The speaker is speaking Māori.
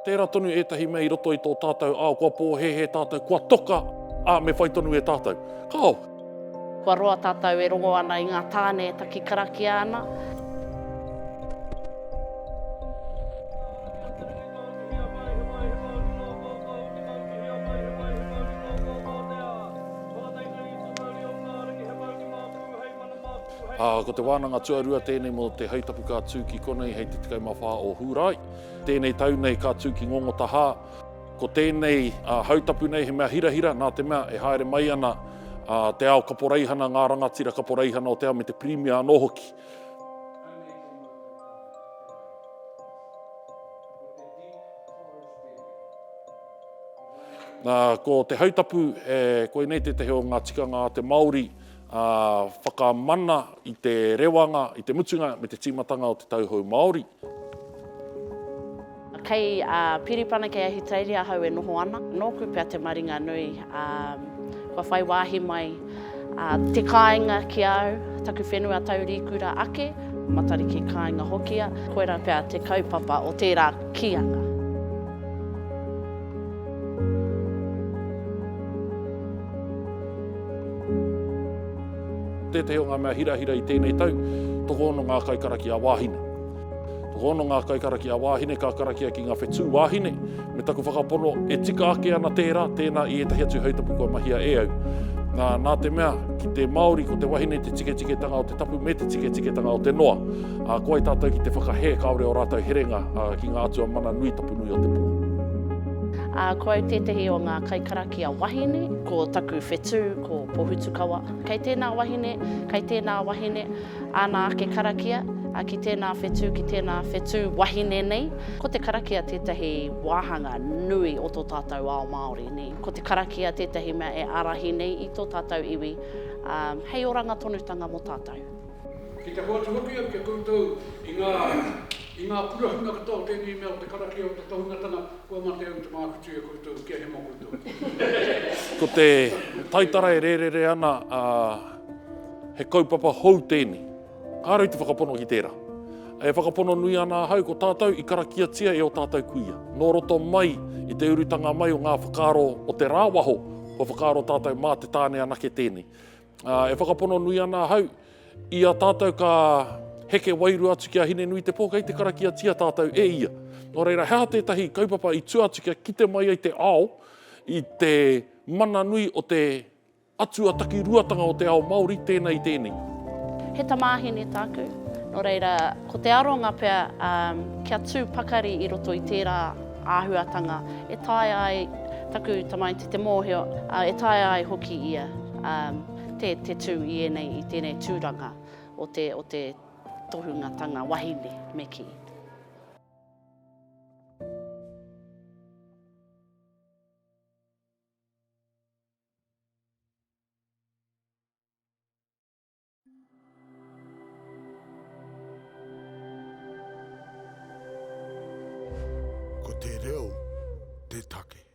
Tērā tonu etahi mea I roto I tō tātou kua pōhehe tātou, kua toka me whai tonu e tātou. Kao! Kua roa tātou e rongo ana I ngā tāne taki karaki ana. Ko te wānanga tuarua tēnei mo te hautapu ka tūki konei hei te 14 o Hūrai. Tēnei tau nei ka tūki ngongo taha. Ko tēnei hautapu nei he mea hirahira, nā te mea e haere mai ana te ao kaporeihana, ngā rangatira kaporeihana o te ao me te Premier anō hoki. Ko te hautapu, koe nei te o ngā tikanga a te Māori, whakamana I te rewanga, I te mutunga, me te tīmatanga o te tauhou Māori. Kei piripana kei ahiteiri ahau e noho ana. Nōku pia te maringa nui, kua whai wāhi mai te kāinga ki au, taku whenua taurikura ake, matari ki kāinga hokia, koera pia te kaupapa o tērā kianga. Tētahi o ngā mea hirahira I tēnei tau, toko ono ngā kaikaraki a wāhine. Toko ono ngā kaikaraki a wāhine, ka karakia ki ngā whetū wāhine, me taku whakapono e tika ake ana tērā, tēnā I etahi atu hautapu kua mahia e au. Nā te mea, ki te Māori, ko te wahine te tiketiketanga o te tapu, me te tiketiketanga o te noa. Koe tātou ki te whakahe kaore o rātou herenga ki ngā atua mana nui tapu nui o te pō. Ko au tētahi o ngā kaikaraki a wahine, ko taku whetū, ko pohutukawa. Kei tēnā wahine, ana ake karakia, ki tēnā whetū wahine nei. Ko te karakia tētahi wāhanga nui o tō tātou ao Māori nei. Ko te karakia tētahi mea e arahi nei I tō tātou iwi. Hei oranga tonutanga mo tātou. Ki te hoatuhoki au kia koutou I ngā purahunga katoa tēnei mea o te karakia o te tohungatanga, kua mate au te mākutu e koutou, kia he mō koutou. Ko te taitara e rerere ana, he kaupapa hou tēnei. Kārau te whakapono ki tērā. E whakapono nui ana hau ko tātou I karakia tia e o tātou kuia. Nō roto mai I te urutanga mai o ngā whakaro o te rāwaho, ko whakaro tātou mā te tāne anake tēnei. E whakapono nui ana hau, I a tātou ka heke wairu atu kia hine nui te pōkai te karakia tia tātou e ia. Nō reira, hea tētahi kaupapa I tū atu kia kite mai ai te ao, I te mana nui o te atua taki ruatanga o te ao Māori tēnei tēnei. He tamāhine tāku. Nō reira, ko te aronga pia kia tū pakari I roto I tērā āhuatanga, e tae ai, taku tamai te mōhio, e tae ai hoki ia te tū I enei I tēnei tūranga o te tohungatanga wahine me ki. Ko te reo, te take.